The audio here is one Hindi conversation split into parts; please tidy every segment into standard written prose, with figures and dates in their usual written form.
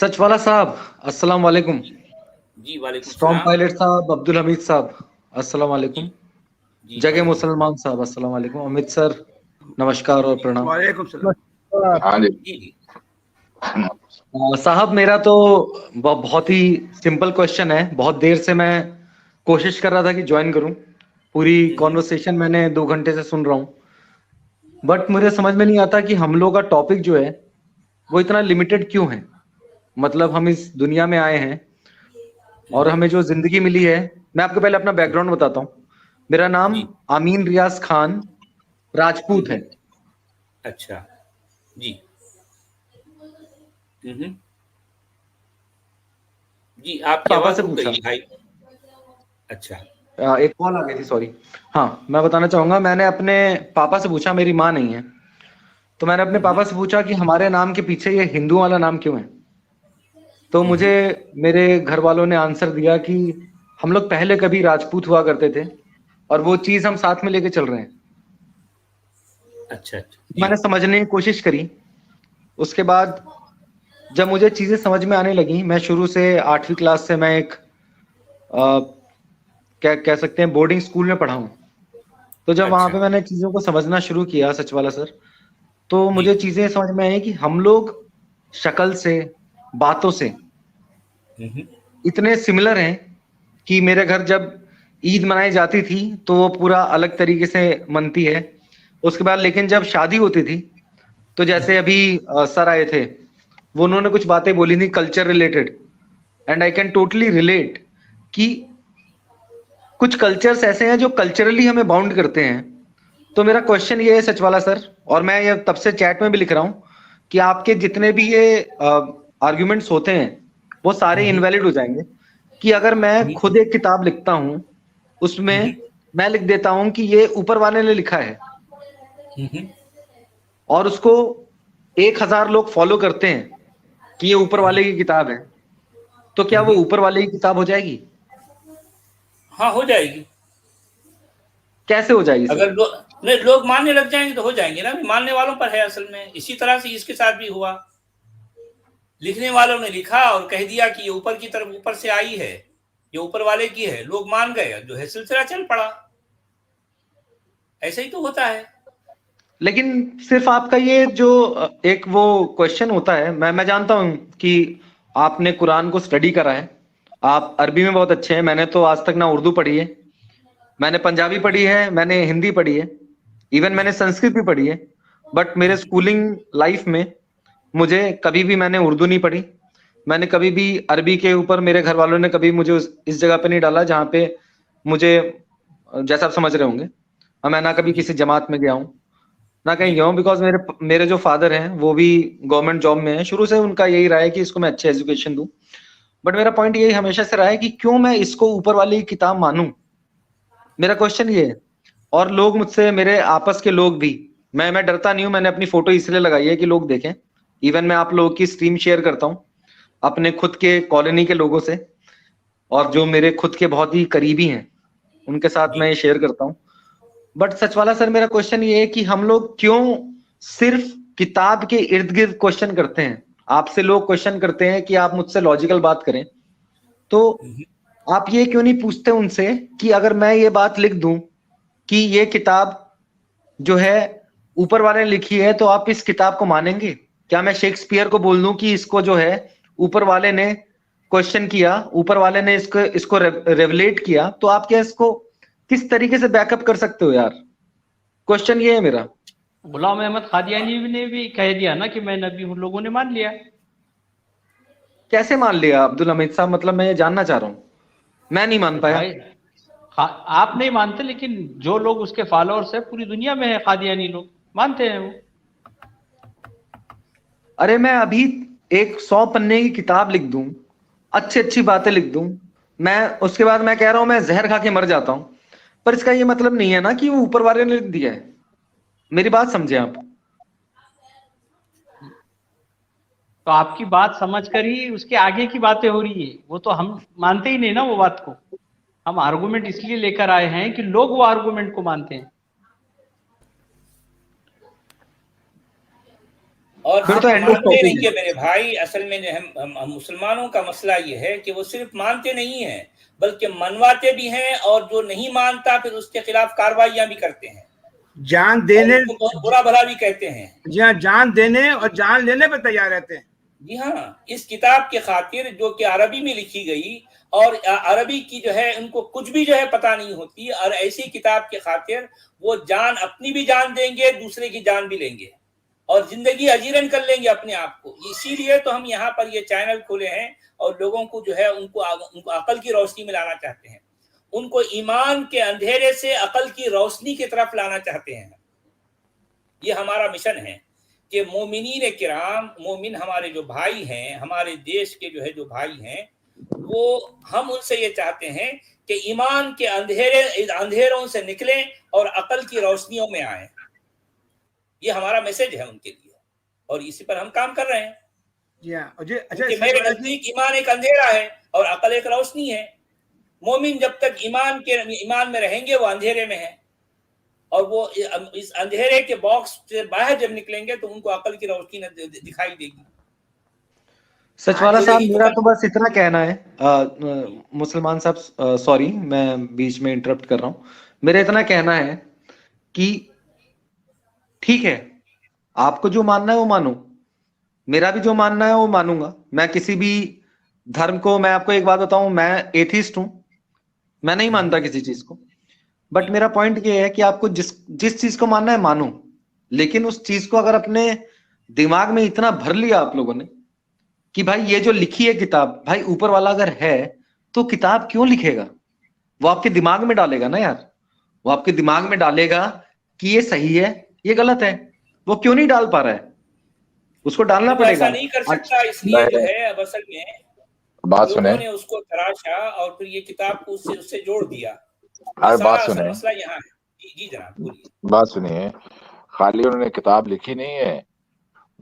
सचवाला साहब, अस्सलाम वालेकुम। जी वालेकुम स्टॉर्म सलाम। पायलट साहब, अब्दुल हमीद साहब, अस्सलाम जी वालेकुम। जी जगह वालेकुम सलाम। मुसलमान साहब, अस्सलाम वालेकुम। अमित सर, नमस्कार और जी प्रणाम। वालेकुम सलाम। नमस्कार। हाँ जी। जी जी साहब, मेरा तो बहुत ही सिंपल क्वेश्चन है। बहुत देर से मैं कोशिश कर रहा था कि ज्वाइन करूं। पूरी हम्म, कॉन्वर्सेशन मैंने 2 घंटे से सुन रहा हूं, बट मुझे समझ में नहीं आता कि हम लोग का टॉपिक जो है वो इतना लिमिटेड क्यों है। मतलब हम इस दुनिया में आए हैं और हम्म, हमें जो जिंदगी मिली है। मैं आपको पहले अपना बैकग्राउंड बताता हूँ। मेरा नाम जी आमीन रियाज खान राजपूत है। हम्म, अच्छा जी हम्म, जी आपकी पापा आवाज से रुक पूछा, गई है भाई। अच्छा एक कॉल आ गई थी, सॉरी। हाँ, मैं बताना चाहूंगा, मैंने अपने पापा से पूछा, मेरी माँ नहीं है, तो मैंने अपने हम्म, पापा से पूछा कि हमारे नाम के पीछे ये हिंदू वाला नाम क्यों है। तो मुझे हम्म, मेरे घर वालों ने आंसर दिया कि हम लोग पहले कभी राजपूत हुआ करते थे और वो चीज हम साथ में लेके चल रहे हैं। अच्छा अच्छा जी मैंने समझने की कोशिश करी। उसके बाद जब मुझे चीजें समझ में आने लगी, मैं शुरू से 8वीं क्लास से मैं एक क्या कह सकते हैं बोर्डिंग स्कूल में पढ़ा हूँ। तो जब वहां अच्छा पे मैंने चीजों को समझना शुरू किया, सच वाला सर, तो जी मुझे चीजें समझ में आई कि हम लोग शक्ल से, बातों से हम्म, इतने सिमिलर हैं कि मेरे घर जब ईद मनाई जाती थी तो वो पूरा अलग तरीके से मनती है। उसके बाद लेकिन जब शादी होती थी, तो जैसे अभी सर आए थे, वो उन्होंने कुछ बातें बोली थी culture related, and I can totally relate कि कुछ कल्चर्स ऐसे हैं जो कल्चरली हमें बाउंड करते हैं। तो मेरा क्वेश्चन ये है सचवाला सर, और मैं ये तब से चैट में भी लिख रहा हूँ कि आपके जितने भी ये आर्ग्यूमेंट्स होते हैं वो सारे हम्म, इनवैलिड हो जाएंगे। कि अगर मैं हम्म, खुद एक किताब लिखता हूँ, उसमें मैं लिख देता हूँ कि ये ऊपर वाले ने लिखा है, हम्म, और उसको 1000 लोग फॉलो करते हैं कि ये ऊपर वाले की किताब है, तो क्या वो हम्म, ऊपर वाले की किताब हो जाएगी? हाँ हो जाएगी। कैसे हो जाएगी अगर सर? नहीं लोग मानने लग जाएंगे तो हो जाएंगे ना, मानने वालों पर है असल में। इसी तरह से इसके साथ भी हुआ। लिखने वालों ने लिखा और कह दिया कि ये ऊपर की तरफ ऊपर से आई है, ये ऊपर वाले की है, लोग मान गए, जो है सिलसिला चल पड़ा। ऐसे ही तो होता है। लेकिन सिर्फ आपका ये जो एक वो क्वेश्चन होता है, मैं जानता हूं कि आपने कुरान को स्टडी करा है, आप अरबी में बहुत अच्छे हैं। मैंने तो आज तक ना उर्दू पढ़ी है, मैंने पंजाबी पढ़ी जी है, मैंने हिंदी पढ़ी है, इवन जी मैंने संस्कृत भी पढ़ी है। बट मेरे स्कूलिंग लाइफ में मुझे कभी भी मैंने उर्दू नहीं पढ़ी। मैंने कभी भी अरबी के ऊपर, मेरे घर वालों ने कभी मुझे इस जगह पे नहीं डाला जहाँ पे मुझे, जैसा आप समझ रहे होंगे, मैं ना कभी जी किसी जमात में गया हूँ, ना कहीं जी गया हूँ। बिकॉज मेरे मेरे जो फादर हैं वो भी गवर्नमेंट जॉब में है, शुरू से उनका यही रहा है कि इसको मैं अच्छे एजुकेशन दूं। बट मेरा पॉइंट यही हमेशा से रहा है कि क्यों मैं इसको ऊपर वाली की किताब मानूं। मेरा क्वेश्चन ये है। और लोग मुझसे, मेरे आपस के लोग भी, मैं डरता नहीं हूं, मैंने अपनी फोटो इसलिए लगाई है कि लोग देखें। इवन मैं आप लोगों की स्ट्रीम शेयर करता हूँ अपने खुद के कॉलोनी के लोगों से, और जो मेरे खुद के बहुत ही करीबी हैं उनके साथ जी मैं ये शेयर करता हूँ। बट सच वाला सर, मेरा क्वेश्चन ये है कि हम लोग क्यों सिर्फ किताब के इर्द गिर्द क्वेश्चन करते हैं। आपसे लोग क्वेश्चन करते हैं कि आप मुझसे लॉजिकल बात करें, तो आप ये क्यों नहीं पूछते उनसे कि अगर मैं ये बात लिख दूं कि ये किताब जो है ऊपर वाले ने लिखी है, तो आप इस किताब को मानेंगे? क्या मैं शेक्सपियर को बोल दूं कि इसको जो है ऊपर वाले ने क्वेश्चन किया, ऊपर वाले ने इसको इसको रेवलेट किया, तो आप क्या इसको किस तरीके से बैकअप कर सकते हो यार? क्वेश्चन ये है मेरा। गुलाम अहमद कादियानी ने भी कह दिया ना कि मैं नबी हूं, लोगों ने मान लिया। कैसे मान लिया अब्दुल हमीद साहब? मतलब मैं ये जानना चाह रहा हूँ, मैं नहीं मान अरे पाया। भाई, आप नहीं मानते, लेकिन जो लोग उसके फॉलोअर्स है पूरी दुनिया में है, कादियानी लोग मानते हैं वो। अरे मैं अभी एक 100 पन्ने की किताब लिख दूं, अच्छी अच्छी बातें लिख दूं, मैं उसके बाद मैं कह रहा हूं मैं जहर खा के मर जाता हूं, पर इसका ये मतलब नहीं है ना कि वो ऊपर वाले ने लिख दिया है। मेरी बात समझे आप? तो आपकी बात समझकर ही उसके आगे की बातें हो रही है, वो तो हम मानते ही नहीं ना वो बात को। हम आर्गुमेंट इसलिए लेकर आए हैं कि लोग वो आर्गुमेंट को मानते हैं। और फिर तो सिर्फ एंड ऑफ मानते टॉपिक नहीं है। है मेरे भाई, असल में हम मुसलमानों का मसला ये है कि वो सिर्फ मानते नहीं है बल्कि मनवाते भी हैं, और जो नहीं मानता फिर उसके खिलाफ कार्रवाइयां भी करते हैं, जान देने, और उसको बहुत बुरा भला भी कहते हैं। जी हाँ, जान देने और जान लेने पर तैयार रहते हैं। जी हाँ, इस किताब के खातिर जो कि अरबी में लिखी गई, और अरबी की जो है उनको कुछ भी जो है पता नहीं होती, और ऐसी किताब के खातिर वो जान, अपनी भी जान देंगे, दूसरे की जान भी लेंगे, और जिंदगी अजीरन कर लेंगे अपने आप को। इसीलिए तो हम यहाँ पर ये चैनल खोले हैं, और लोगों को जो है उनको अकल की रोशनी में लाना चाहते हैं, उनको ईमान के अंधेरे से अकल की रोशनी की तरफ लाना चाहते हैं। ये हमारा मिशन है कि मोमिनीन किराम, मोमिन हमारे जो भाई हैं, हमारे देश के जो है जो भाई हैं, वो हम उनसे ये चाहते हैं कि ईमान के अंधेरों से निकलें और अकल की रोशनियों में आए। ये हमारा मैसेज है उनके लिए, और इसी पर हम काम कर रहे हैं। जी हाँ। और जी, अच्छा, मेरे नजदीक ईमान एक अंधेरा है और अकल एक रोशनी है। मोमिन जब तक ईमान में रहेंगे वो अंधेरे में है, और वो इस अंधेरे के बॉक्स से बाहर जब निकलेंगे तो उनको अकल की रोशनी दिखाई देगी। सचवाला साहब, मेरा तो बस इतना कहना है, मुसलमान साहब सॉरी मैं बीच में इंटरप्ट कर रहा हूं, मेरा इतना कहना है कि ठीक है, आपको जो मानना है वो मानो, मेरा भी जो मानना है वो मानूंगा। मैं किसी भी धर्म को, मैं आपको एक बात बताऊं, मैं एथिस्ट हूं, मैं नहीं मानता किसी चीज को। बट मेरा पॉइंट ये है कि आपको जिस चीज को मानना है मानो, लेकिन उस चीज को अगर अपने दिमाग में इतना भर लिया आप लोगों ने कि भाई ये जो लिखी है किताब, भाई ऊपर वाला अगर है तो किताब क्यों लिखेगा? वो आपके दिमाग में डालेगा ना यार, वो आपके दिमाग में डालेगा कि ये सही है ये गलत है। वो क्यों नहीं डाल पा रहा है? उसको डालना पड़ेगा। ऐसा नहीं कर सकता, इसलिए जो है अब असल में बात सुने, लोगों ने उसको तराशा और फिर ये किताब को उससे जोड़ दिया। बात सुने, मसला यहाँ है। जी जनाब बोलिए। बात सुनिए, खाली उन्होंने किताब लिखी नहीं है,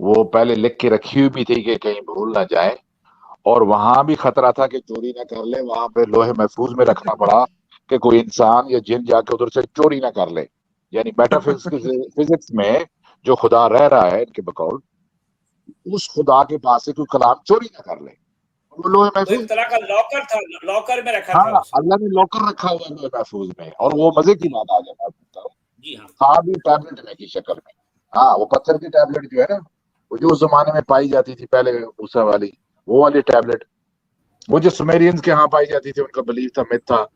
वो पहले लिख के रखी हुई भी थी कि कहीं भूल ना जाए, और वहां भी खतरा था कि चोरी ना कर ले। वहां पे लोहे महफूज में रखना पड़ा कि कोई इंसान या जिन जाके उधर से चोरी ना कर ले। यानी मेटाफिजिक्स में जो खुदा रह रहा है इनके बकौल, उस खुदा के पास से कोई कलाम चोरी ना कर ले। वो लोहे महफूज, एक तरह का लॉकर था, लॉकर में रखा था। अल्लाह ने लॉकर रखा हुआ है लोहे महफूज में। और वो मजे की बात आ जाए, जी हाँ, था भी टैबलेट में की शक्ल में। हाँ, वो पत्थर की टैबलेट जो है ना, वो जो उस जमाने में पाई जाती थी पहले, मूसा वाली, वो वाली टैबलेट, वो जो सुमेरियंस के यहाँ पाई जाती थी, उनका बिलीफ था, मिथ था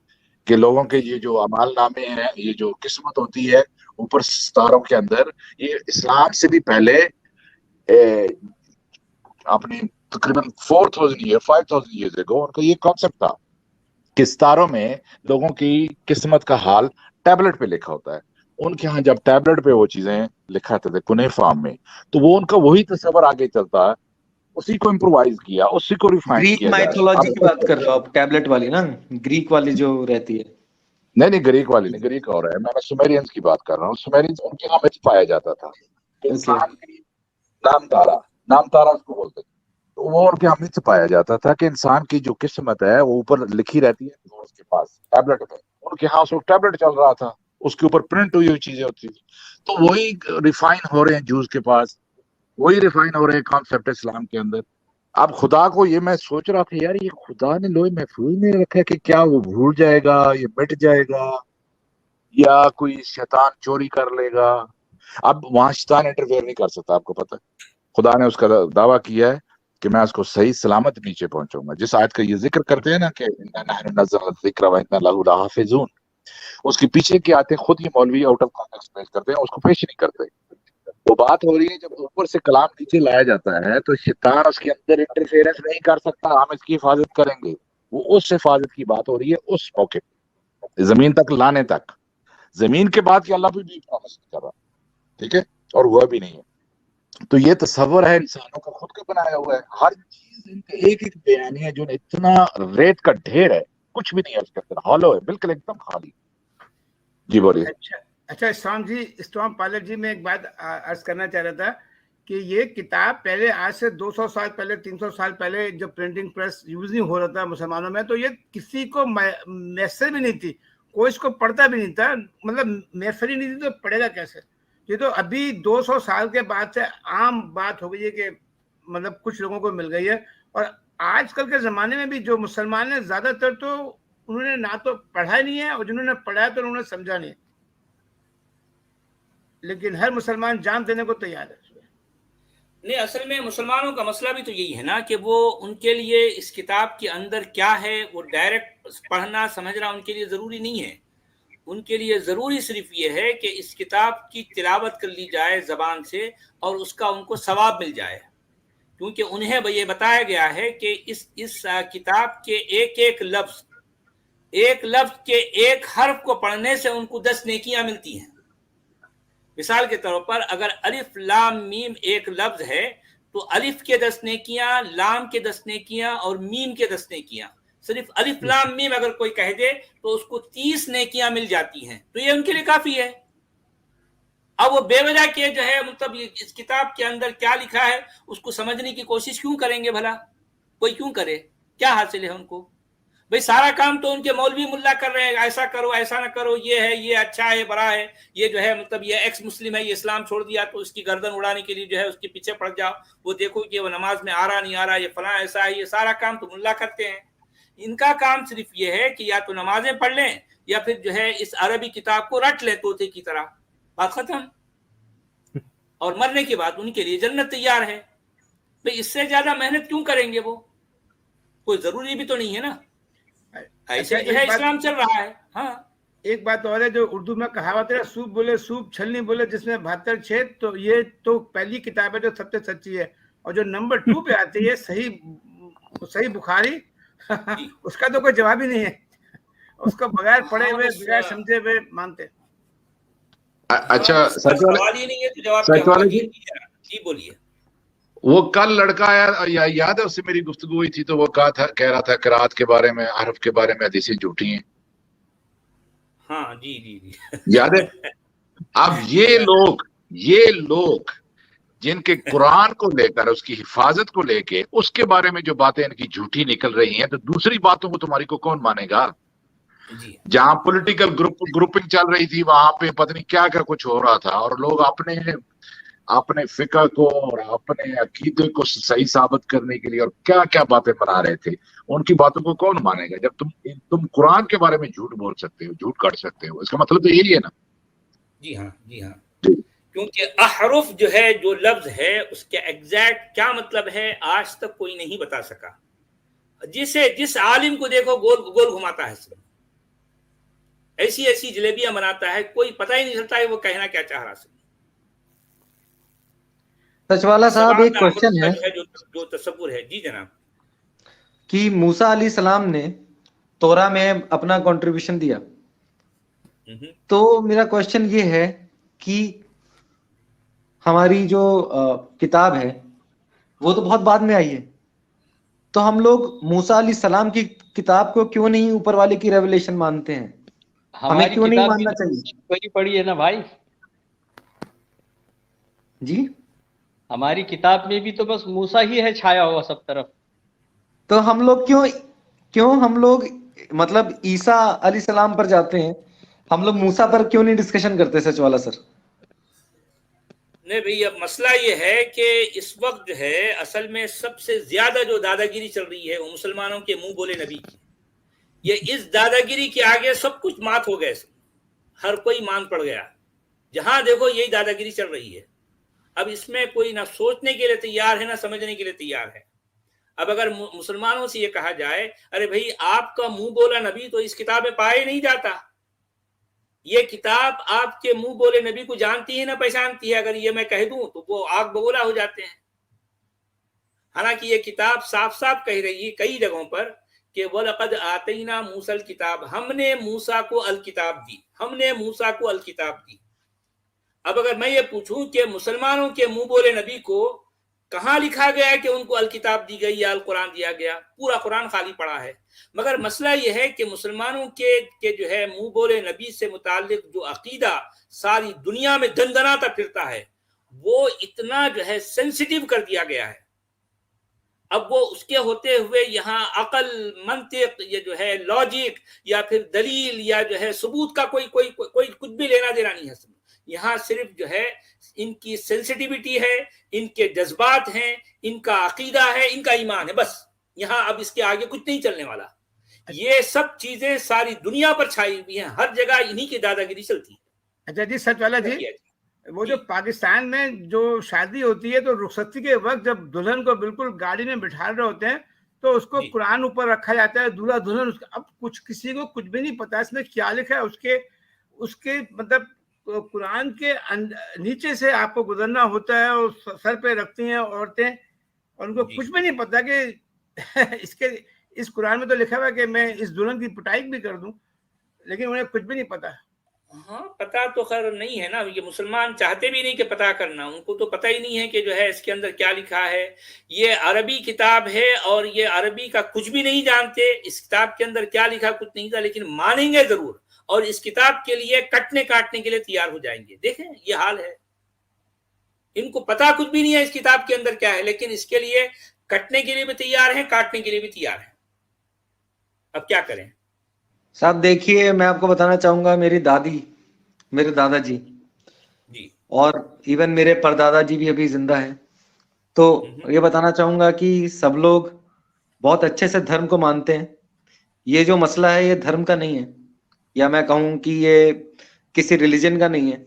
कि लोगों के ये जो अमाल नामे हैं, ये जो किस्मत होती है ऊपर सितारों के अंदर, ये इस्लाम से भी पहले अपनी तकरीबन 5000 ईयर्स अगो उनका ये कॉन्सेप्ट था कि सितारों में लोगों की किस्मत का हाल टैबलेट पे लिखा होता है। उनके यहाँ जब टैबलेट पे वो चीजें लिखा थे कुने फॉर्म में, तो वो उनका वही तस्वर आगे चलता है, उसी को इम्प्रोवाइज किया, उसी को रिफाइन ग्रीक किया। माइथोलॉजी की बात कर रहे हो आप, टैबलेट वाली ना, ग्रीक वाली जो रहती है? नहीं, ग्रीक वाली नहीं, ग्रीक और है, मैं सुमेरियंस की बात कर रहा हूँ। सुमेरियंस उनके यहाँ मिथ पाया जाता था, इंसान की नाम तारा उसको बोलते थे, तो वो उनके यहाँ मिथ पाया जाता था कि इंसान की जो किस्मत है वो ऊपर लिखी रहती है उसके पास टैबलेट पे। उनके यहाँ उस टैबलेट चल रहा था, उसके ऊपर प्रिंट हुई हुई चीजें होती थी, तो वही रिफाइन हो रहे हैं जूस के पास, वही रिफाइन हो रहे हैं कॉन्सेप्ट इस्लाम के अंदर। अब खुदा को ये मैं सोच रहा था यार, ये खुदा ने लोहे महफूज में रखा है कि क्या वो भूल जाएगा, ये मिट जाएगा, या कोई शैतान चोरी कर लेगा? अब वहां शैतान इंटरफेयर नहीं कर सकता, आपको पता है। खुदा ने उसका दावा किया है कि मैं उसको सही सलामत नीचे पहुंचाऊंगा। जिस आयत का ये जिक्र करते हैं ना कि उसके पीछे की आयतें खुद ही मौलवी आउट ऑफ कॉन्टेक्स्ट पेश करते हैं, उसको पेश नहीं करते। वो बात हो रही है जब ऊपर से कलाम नीचे लाया जाता है तो शैतान उसके अंदर इंटरफेरेंस नहीं कर सकता, हम इसकी हिफाजत करेंगे। वो उस हिफाजत की बात हो रही है उस मौके जमीन तक लाने तक, जमीन के बाद की अल्लाह भी प्रॉमिस कर रहा, ठीक है, और हुआ भी नहीं है। तो ये तस्वर है इंसानों का खुद का बनाया हुआ है। हर चीज इनका एक एक बयानी है जो इतना रेत का ढेर है, कुछ भी नहीं है उसके अंदर, हॉलो है बिल्कुल, एकदम खाली। जी बोलिए। अच्छा स्टॉर्म पायलट जी, मैं एक बात अर्ज करना चाह रहा था कि ये किताब पहले आज से 200 साल पहले, 300 साल पहले जब प्रिंटिंग प्रेस यूज नहीं हो रहा था मुसलमानों में, तो ये किसी को मैसेज भी नहीं थी, कोई इसको पढ़ता भी नहीं था, मतलब मैसेज ही नहीं थी, तो पढ़ेगा कैसे? ये तो अभी 200 साल के बाद से आम बात हो गई है कि मतलब कुछ लोगों को मिल गई है। और आजकल के जमाने में भी जो मुसलमान है ज्यादातर तो उन्होंने ना तो पढ़ा नहीं है, और जिन्होंने पढ़ा है तो उन्होंने समझा नहीं, लेकिन हर मुसलमान जान देने को तैयार है। नहीं, असल में मुसलमानों का मसला भी तो यही है ना कि वो, उनके लिए इस किताब के अंदर क्या है वो डायरेक्ट पढ़ना समझना उनके लिए ज़रूरी नहीं है। उनके लिए ज़रूरी सिर्फ ये है कि इस किताब की तिलावत कर ली जाए ज़बान से और उसका उनको सवाब मिल जाए, क्योंकि उन्हें ये बताया गया है कि इस किताब के एक लफ्ज़ के एक हर्फ को पढ़ने से उनको 10 नेकियां मिलती हैं। मिसाल के तौर पर अगर अलिफ लाम मीम एक लफ्ज है तो अलिफ के 10 नेकियां, लाम के 10 नेकियां और मीम के 10 नेकियां। सिर्फ अलिफ लाम मीम अगर कोई कह दे तो उसको 30 नेकियां मिल जाती हैं, तो ये उनके लिए काफी है। अब वो बेवजह के जो है मतलब इस किताब के अंदर क्या लिखा है उसको समझने की कोशिश क्यों करेंगे भला? कोई क्यों करे? क्या हासिल है उनको? भाई सारा काम तो उनके मौलवी मुल्ला कर रहे हैं, ऐसा करो ऐसा ना करो, ये है, ये अच्छा है, बड़ा है, ये जो है मतलब ये एक्स मुस्लिम है, ये इस्लाम छोड़ दिया तो उसकी गर्दन उड़ाने के लिए जो है उसके पीछे पड़ जाओ, वो देखो कि वो नमाज में आ रहा नहीं आ रहा, ये फला ऐसा है। ये सारा काम तो मुल्ला करते हैं। इनका काम सिर्फ ये है कि या तो नमाजें पढ़ लें या फिर जो है इस अरबी किताब को रट लें तोते की तरह, बात खत्म। और मरने के बाद उनके लिए जन्नत तैयार है। भाई इससे ज्यादा मेहनत क्यों करेंगे? वो कोई जरूरी भी तो नहीं है ना। ऐसे जो है इस्लाम चल रहा है। हाँ, एक बात और है, जो उर्दू में कहावत है, सूप बोले सूप छलनी बोले जिसमें 72 छेद, तो ये तो पहली किताब है जो सबसे सच्ची है। और जो नंबर 2 पे आती है सही बुखारी उसका तो कोई जवाब ही नहीं है, उसको बगैर पढ़े हुए बगैर समझे हुए मानते। अच्छा सवाल ही नहीं है तो जवाब क्या होगा? जी बोलिए। वो कल लड़का आया, याद है उससे मेरी गुफ्तगू हुई थी, तो वो कह रहा था किरात के बारे में, हर्फ के बारे में हदीसें झूठी हैं। हाँ जी जी जी याद है। अब ये लोग जिनके कुरान को लेकर, उसकी हिफाजत को लेके, उसके बारे में जो बातें इनकी झूठी निकल रही हैं, तो दूसरी बातों को तुम्हारी को कौन मानेगा? जहां पॉलिटिकल ग्रुपिंग चल रही थी वहां पे पता नहीं क्या क्या कुछ हो रहा था, और लोग अपने फिक्र को और अपने अकीदे को सही साबित करने के लिए और क्या क्या बातें बना रहे थे। उनकी बातों को कौन मानेगा जब तुम कुरान के बारे में झूठ बोल सकते हो, झूठ कर सकते हो? इसका मतलब तो यही है ना। जी हाँ, जी हाँ। क्योंकि अहरुफ जो है, जो लफ्ज है, उसके एग्जैक्ट क्या मतलब है आज तक कोई नहीं बता सका। जिस आलिम को देखो गोल गोल घुमाता है, ऐसी ऐसी जलेबियां बनाता है, कोई पता ही नहीं चलता है वो कहना क्या चाह रहा है। सचवाला साहब, एक क्वेश्चन है जो तसव्वुर है। जी जनाब। कि मूसा अलैहिस्सलाम ने तोरा में अपना कंट्रीब्यूशन दिया, तो मेरा क्वेश्चन ये है कि हमारी जो किताब है वो तो बहुत बाद में आई है, तो हम लोग मूसा अलैहिस्सलाम की किताब को क्यों नहीं ऊपर वाले की रेवलेशन मानते हैं? हमें क्यों नहीं मानना चाहिए? वही पढ़ी है ना भाई जी, हमारी किताब में भी तो बस मूसा ही है छाया हुआ सब तरफ। तो हम लोग क्यों हम लोग मतलब ईसा अलैहिस्सलाम पर जाते हैं, हम लोग मूसा पर क्यों नहीं डिस्कशन करते? सचवाला सर। नहीं भाई, अब मसला ये है कि इस वक्त जो है असल में सबसे ज्यादा जो दादागिरी चल रही है वो मुसलमानों के मुंह बोले नबी की। ये इस दादागिरी के आगे सब कुछ मात हो गए, हर कोई मान पड़ गया। जहां देखो यही दादागिरी चल रही है। अब इसमें कोई ना सोचने के लिए तैयार है ना समझने के लिए तैयार है। अब अगर मुसलमानों से ये कहा जाए, अरे भाई आपका मुंह बोला नबी तो इस किताब में पाया नहीं जाता, ये किताब आपके मुंह बोले नबी को जानती है ना पहचानती है, अगर ये मैं कह दूं तो वो आग बबूला हो जाते हैं। हालांकि ये किताब साफ साफ कह रही है कई जगहों पर कि वलक़द आतैना मूसल किताब, हमने मूसा को अल किताब दी, हमने मूसा को अल किताब दी। अब अगर मैं ये पूछूं कि मुसलमानों के मुंह बोले नबी को कहां लिखा गया है कि उनको अल किताब दी गई या अल कुरान दिया गया? पूरा कुरान खाली पड़ा है। मगर मसला यह है कि मुसलमानों के जो है मुंह बोले नबी से मुताल्लिक जो अकीदा सारी दुनिया में दंदनाता फिरता है, वो इतना जो है सेंसिटिव कर दिया गया है। अब वो उसके होते हुए यहाँ अकल, मंतिक, ये जो है लॉजिक या फिर दलील या जो है सबूत का कोई कुछ भी लेना देना नहीं है। यहाँ सिर्फ जो है इनकी सेंसिटिविटी है, इनके जज्बात हैं, इनका अकीदा है, इनका ईमान है, बस। यहाँ अब इसके आगे कुछ नहीं चलने वाला। ये सब चीजें सारी दुनिया पर छाई हुई हैं, हर जगह इन्हीं की दादागिरी चलती है। अच्छा जी, सचवाला जी, वो जो पाकिस्तान में जो शादी होती है तो रुखसती के वक्त जब दुल्हन को बिल्कुल गाड़ी में बिठा रहे होते हैं तो उसको कुरान ऊपर रखा जाता है, दूल्हा दुल्हन। अब कुछ किसी को कुछ भी नहीं पता इसमें क्या लिखा है, उसके मतलब कुरान के नीचे से आपको गुजरना होता है और सर पे रखती हैं औरतें, और उनको कुछ भी नहीं पता कि इस कुरान में तो लिखा हुआ है कि मैं इस दुल्हन की पिटाई भी कर दूं, लेकिन उन्हें कुछ भी नहीं पता। हाँ, पता तो खैर नहीं है ना, ये मुसलमान चाहते भी नहीं कि पता करना, उनको तो पता ही नहीं है कि जो है इसके अंदर क्या लिखा है। ये अरबी किताब है और ये अरबी का कुछ भी नहीं जानते, इस किताब के अंदर क्या लिखा कुछ नहीं था, लेकिन मानेंगे जरूर और इस किताब के लिए कटने काटने के लिए तैयार हो जाएंगे। देखें ये हाल है, इनको पता कुछ भी नहीं है इस किताब के अंदर क्या है, लेकिन इसके लिए कटने के लिए भी तैयार है, काटने के लिए भी तैयार है। अब क्या करें साहब? देखिए, मैं आपको बताना चाहूंगा, मेरी दादी, मेरे दादाजी जी, और इवन मेरे परदादा जी भी अभी जिंदा है, तो ये बताना चाहूंगा कि सब लोग बहुत अच्छे से धर्म को मानते हैं। ये जो मसला है ये धर्म का नहीं है, या मैं कहूं कि ये किसी रिलीजन का नहीं है।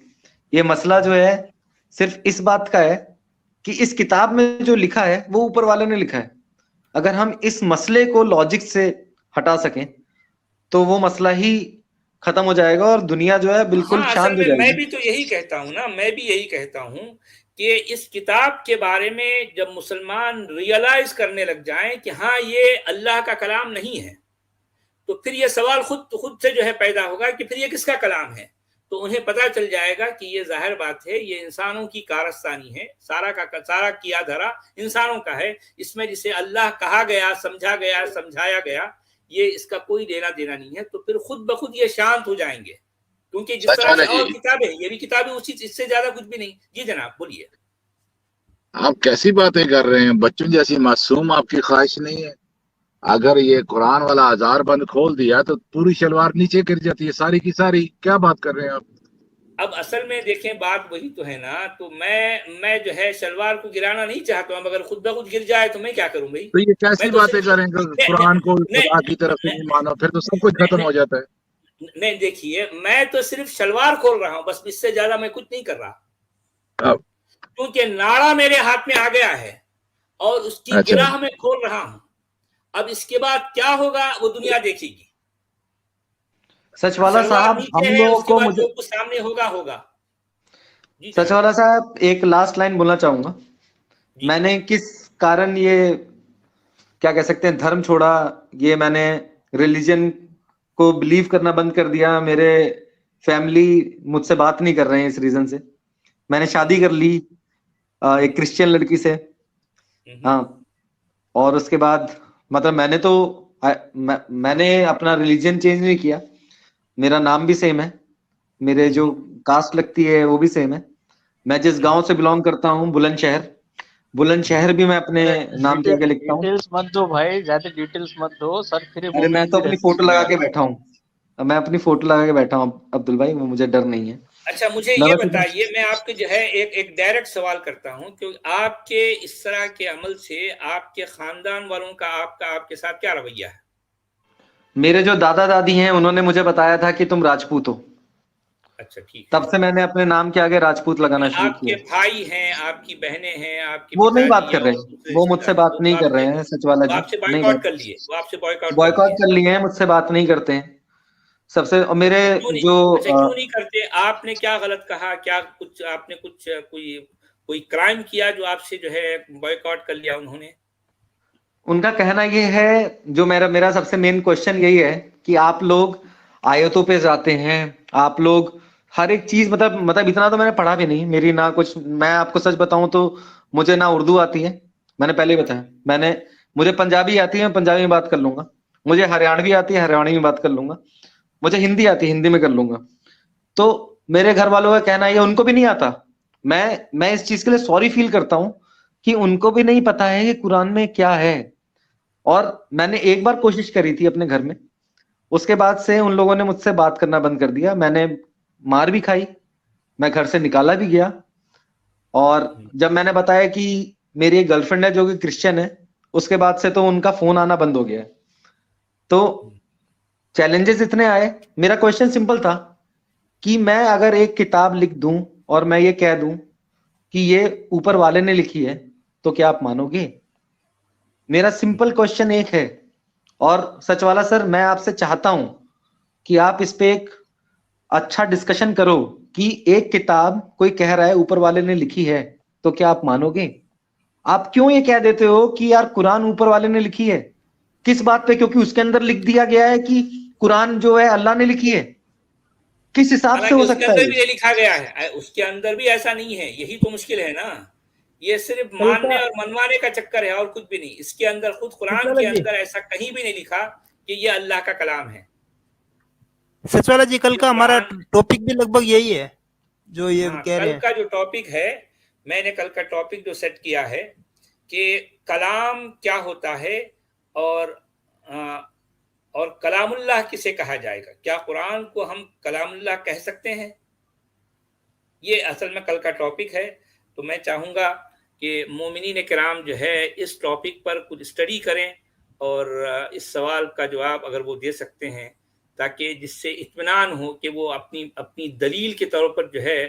ये मसला जो है सिर्फ इस बात का है कि इस किताब में जो लिखा है वो ऊपर वाले ने लिखा है। अगर हम इस मसले को लॉजिक से हटा सकें तो वो मसला ही खत्म हो जाएगा और दुनिया जो है बिल्कुल शांत हो जाएगी। मैं भी तो यही कहता हूं ना, मैं भी यही कहता हूं कि इस किताब के बारे में जब मुसलमान रियलाइज करने लग जाएं कि हाँ ये अल्लाह का कलाम नहीं है, तो फिर ये सवाल खुद से जो है पैदा होगा कि फिर ये किसका कलाम है। तो उन्हें पता चल जाएगा कि ये जाहिर बात है ये इंसानों की कारस्तानी है, सारा किया धरा इंसानों का है। इसमें जिसे अल्लाह कहा गया, समझा गया, समझाया गया, ये इसका कोई लेना देना नहीं है। तो फिर खुद ब खुद ये शांत हो जाएंगे, क्योंकि जिस तरह से और किताबें, ये भी किताबें उसी, इससे ज्यादा कुछ भी नहीं। जी जनाब बोलिए। आप कैसी बातें कर रहे हैं? बच्चों जैसी मासूम आपकी ख्वाहिश नहीं है? अगर ये कुरान वाला आजार बंद खोल दिया तो पूरी शलवार नीचे गिर जाती है सारी की सारी। क्या बात कर रहे हैं आप? अब असल में देखें बात वही तो है ना, तो मैं जो है शलवार को गिराना नहीं चाहता हूं, अगर खुद ब खुद गिर जाए तो मैं क्या करूं भाई? तो ये कैसी बातें करेंगे? कुरान को खुदा की तरफ से नहीं मानो फिर तो सब कुछ खत्म हो जाता है। नहीं, देखिए मैं तो सिर्फ शलवार खोल रहा हूं बस, इससे ज्यादा मैं कुछ नहीं कर रहा, क्योंकि नाड़ा मेरे हाथ में आ गया है और उसकी गिराह में खोल रहा हूं। अब इसके बाद क्या होगा वो दुनिया देखेगी। सचवाला साहब, हम लोगों को मुझे कुछ सामने होगा। सचवाला साहब, एक लास्ट लाइन बोलना चाहूंगा। मैंने किस कारण ये क्या कह सकते हैं धर्म छोड़ा, ये मैंने रिलीजन को बिलीव करना बंद कर दिया। मेरे फैमिली मुझसे बात नहीं कर रहे हैं इस रीजन से। मैंने शादी कर ली एक क्रिश्चियन लड़की से, हाँ, और उसके बाद मतलब मैंने अपना रिलीजन चेंज नहीं किया, मेरा नाम भी सेम है, मेरे जो कास्ट लगती है वो भी सेम है। मैं जिस गांव से बिलोंग करता हूँ बुलंदशहर भी मैं अपने नाम के आगे लिखता हूँ। डिटेल्स मत दो भाई, ज्यादा डिटेल्स मत दो सर, फिर अरे मैं तो अपनी फोटो लगा के बैठा हूँ, अब्दुल भाई, वो मुझे डर नहीं है। अच्छा, मुझे ये बताइए, मैं आपके जो है एक डायरेक्ट सवाल करता हूं, क्योंकि आपके इस तरह के अमल से आपके खानदान वालों का आपके साथ क्या रवैया है? मेरे जो दादा दादी हैं उन्होंने मुझे बताया था कि तुम राजपूत हो। अच्छा, ठीक। तब से मैंने अपने नाम के आगे राजपूत लगाना शुरू किया। आपके भाई हैं, आपकी बहनें हैं, आपके वो नहीं बात कर रहे हैं, वो मुझसे बात नहीं कर रहे हैं सचवाला जी। आपसे बॉयकॉट कर लिए, वो आपसे बॉयकॉट कर लिए हैं, मुझसे बात नहीं करते हैं सबसे। और मेरे जो क्यों नहीं करते? आपने क्या गलत कहा? क्या कुछ आपने कोई क्राइम किया जो आपसे जो है बॉयकॉट कर लिया उन्होंने? उनका कहना ये है, जो मेरा सबसे मेन क्वेश्चन यही है कि आप लोग आयतों पे जाते हैं, आप लोग हर एक चीज मतलब इतना तो मैंने पढ़ा भी नहीं, मेरी ना कुछ, मैं आपको सच बताऊं तो मुझे ना उर्दू आती है, मैंने पहले ही बताया। मुझे पंजाबी आती है, मैं पंजाबी में बात कर लूंगा। मुझे हरियाणवी आती है, हरियाणवी में बात कर लूंगा। मुझे हिंदी आती है, हिंदी में कर लूंगा। तो मेरे घर वालों का कहना है उनको भी नहीं आता। मैं इस चीज के लिए सॉरी फील करता हूं कि उनको भी नहीं पता है कि कुरान में क्या है। और मैंने एक बार कोशिश करी थी अपने घर में, उसके बाद से उन लोगों ने मुझसे बात करना बंद कर दिया। मैंने मार भी खाई, मैं घर से निकाला भी गया, और जब मैंने बताया कि मेरी एक गर्लफ्रेंड है जो कि क्रिश्चियन है, उसके बाद से तो उनका फोन आना बंद हो गया। तो चैलेंजेस इतने आए। मेरा क्वेश्चन सिंपल था कि मैं अगर एक किताब लिख दूं और मैं ये कह दूं कि ये ऊपर वाले ने लिखी है, तो क्या आप मानोगे? मेरा सिंपल क्वेश्चन एक है। और सचवाला सर, मैं आपसे चाहता हूं कि आप इस पे एक अच्छा डिस्कशन करो कि एक किताब कोई कह रहा है ऊपर वाले ने लिखी है, तो क्या आप मानोगे? आप क्यों ये कह देते हो कि यार कुरान ऊपर वाले ने लिखी है? किस बात पे? क्योंकि उसके अंदर लिख दिया गया है कि कुरान जो है अल्लाह ने लिखी है। किस हिसाब से हो उसके सकता अंदर है? भी ये लिखा गया है, उसके अंदर भी ऐसा नहीं है, यही तो मुश्किल है ना। ये सिर्फ मानने और मनवाने का चक्कर है और कुछ भी नहीं। इसके अंदर खुद कुरान के अंदर ऐसा कहीं भी नहीं लिखा कि ये अल्लाह का कलाम है। सचवाला जी, कल का हमारा टॉपिक भी लगभग यही है जो ये कह रहे हैं। कल का जो टॉपिक है, मैंने कल का टॉपिक जो सेट किया है कि कलाम क्या होता है और कलामुल्लाह किसे कहा जाएगा। क्या कुरान को हम कलामुल्लाह कह सकते हैं? ये असल में कल का टॉपिक है। तो मैं चाहूंगा कि मोमिनीन किराम जो है इस टॉपिक पर कुछ स्टडी करें और इस सवाल का जवाब अगर वो दे सकते हैं, ताकि जिससे इत्मीनान हो कि वो अपनी दलील के तौर पर जो है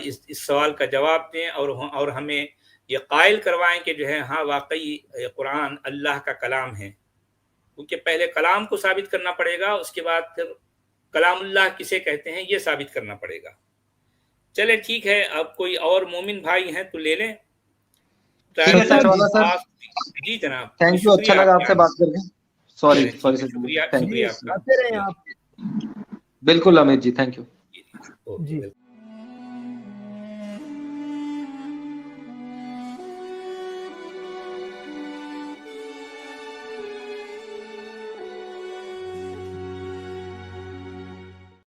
इस सवाल का जवाब दें और हमें ये कायल करवाएं कि जो है हाँ वाकई कुरान अल्लाह का कलाम है। क्योंकि पहले कलाम को साबित करना पड़ेगा, उसके बाद फिर कलामुल्लाह किसे कहते हैं ये साबित करना पड़ेगा। चले ठीक है, अब कोई और मोमिन भाई हैं तो ले लें। जी जनाब, थैंक यू, अच्छा लगा आपसे बात करके। सॉरी शुक्रिया आपका। बिल्कुल Amit ji, thank you ji.